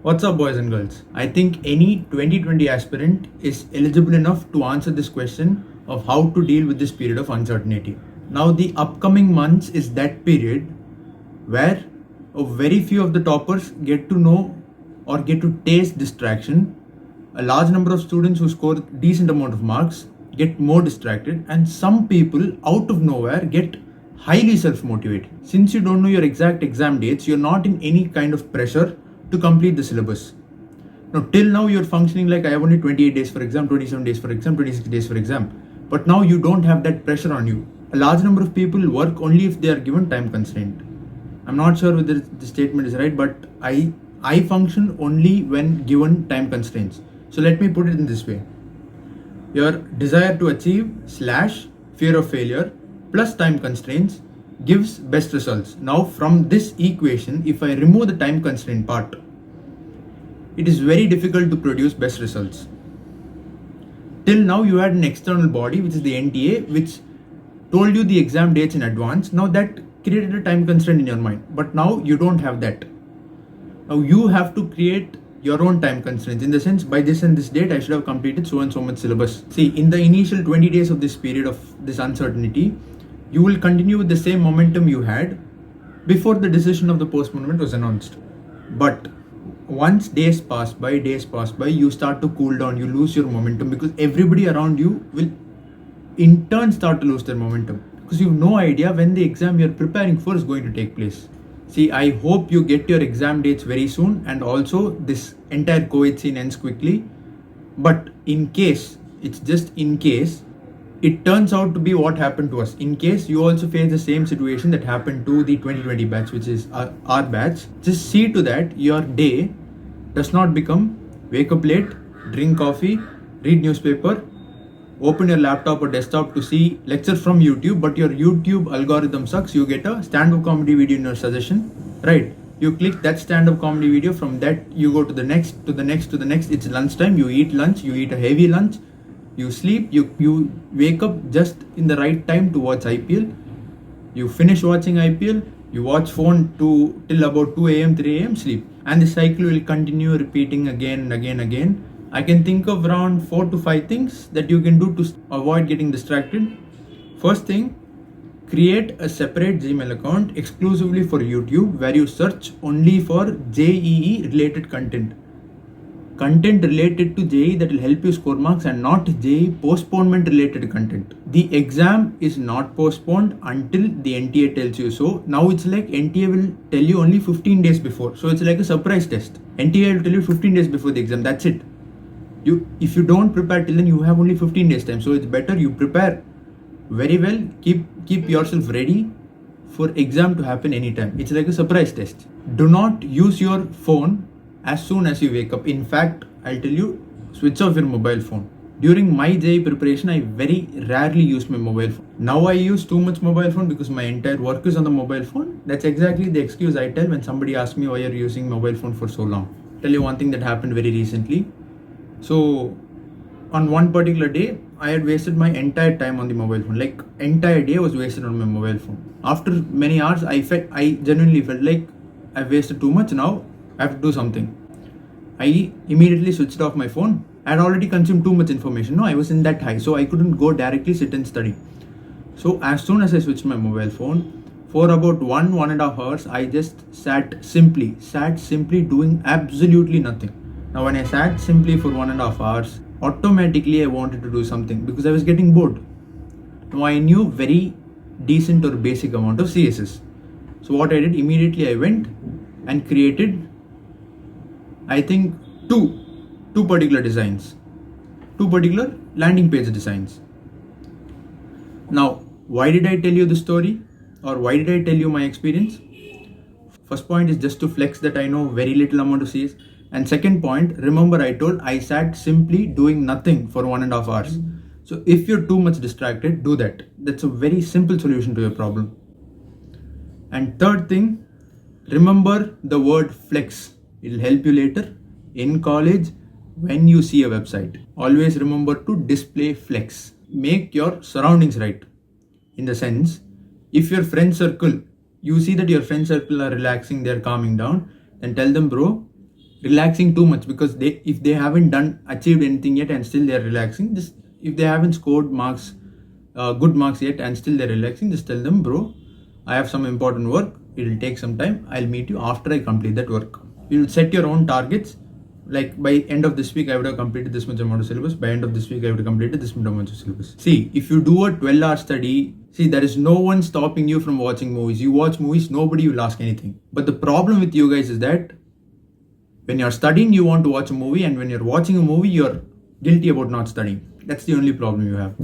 What's up, boys and girls? I think any 2020 aspirant is eligible enough to answer this question of how to deal with this period of uncertainty. Now, the upcoming months is that period where a very few of the toppers get to know or get to taste distraction. A large number of students who score decent amount of marks get more distracted, and some people out of nowhere get highly self-motivated. Since you don't know your exact exam dates, you're not in any kind of pressure to complete the syllabus. Now, till now, you're functioning like I have only 28 days for exam, 27 days for exam, 26 days for exam. But now you don't have that pressure on you. A large number of people work only if they are given time constraint. I'm not sure whether the statement is right, but I function only when given time constraints. So let me put it in this way. Your desire to achieve / fear of failure plus time constraints gives best results. Now from this equation, if I remove the time constraint part, it is very difficult to produce best results. Till now you had an external body, which is the NTA, which told you the exam dates in advance. Now that created a time constraint in your mind, but now you don't have that. Now you have to create your own time constraints, in the sense, by this and this date I should have completed so and so much syllabus. See, in the initial 20 days of this period of this uncertainty, you will continue with the same momentum you had before the decision of the postponement was announced. But once days pass by, you start to cool down, you lose your momentum, because everybody around you will in turn start to lose their momentum, because you have no idea when the exam you're preparing for is going to take place. See, I hope you get your exam dates very soon, and also this entire COVID scene ends quickly. But in case, it's just in case, it turns out to be what happened to us. In case you also face the same situation that happened to the 2020 batch, which is our batch, just see to that your day does not become wake up late, drink coffee, read newspaper, open your laptop or desktop to see lectures from YouTube, but your YouTube algorithm sucks. You get a stand-up comedy video in your suggestion, right? You click that stand-up comedy video, from that you go to the next. It's lunchtime, you eat lunch, you eat a heavy lunch, you sleep, you wake up just in the right time to watch IPL. You finish watching IPL, you watch phone till about 2 a.m., 3 a.m., sleep. And the cycle will continue repeating again and again. I can think of around 4 to 5 things that you can do to avoid getting distracted. First thing, create a separate Gmail account exclusively for YouTube, where you search only for JEE related content. Content related to JEE that will help you score marks, and not JEE postponement related content. The exam is not postponed until the NTA tells you so. Now it's like NTA will tell you only 15 days before. So it's like a surprise test. NTA will tell you 15 days before the exam. That's it. If you don't prepare till then, you have only 15 days time. So it's better you prepare very well. Keep yourself ready for exam to happen anytime. It's like a surprise test. Do not use your phone as soon as you wake up. In fact, I'll tell you, switch off your mobile phone. During my JEE preparation, I very rarely use my mobile phone. Now I use too much mobile phone because my entire work is on the mobile phone. That's exactly the excuse I tell when somebody asks me why you're using mobile phone for so long. I'll tell you one thing that happened very recently. So on one particular day, I had wasted my entire time on the mobile phone. Like entire day was wasted on my mobile phone. After many hours, I genuinely felt like I've wasted too much. Now I have to do something. I immediately switched off my phone. I had already consumed too much information. No, I was in that high, so I couldn't go directly sit and study. So as soon as I switched my mobile phone, for about 1.5 hours, I just sat simply doing absolutely nothing. Now when I sat simply for 1.5 hours, automatically I wanted to do something because I was getting bored. Now I knew very decent or basic amount of CSS. So what I did, immediately I went and created, I think, two particular designs, 2 particular landing page designs. Now, why did I tell you the story, or why did I tell you my experience? First point is just to flex that I know very little amount of CS. And second point, remember I told I sat simply doing nothing for 1.5 hours. So if you're too much distracted, do that. That's a very simple solution to your problem. And third thing, remember the word flex. It'll help you later in college when you see a website. Always remember to display flex. Make your surroundings right. In the sense, if your friend circle, you see that your friend circle are relaxing, they're calming down, then tell them, bro, relaxing too much, because if they haven't achieved anything yet and still they're relaxing, just if they haven't scored marks, good marks yet and still they're relaxing, just tell them, bro, I have some important work, it'll take some time, I'll meet you after I complete that work. You'll set your own targets, like by end of this week I would have completed this much amount of syllabus, by end of this week I would have completed this much amount of syllabus. See, if you do a 12-hour study, see, there is no one stopping you from watching movies. You watch movies, nobody will ask anything. But the problem with you guys is that when you're studying, you want to watch a movie, and when you're watching a movie, you're guilty about not studying. That's the only problem you have.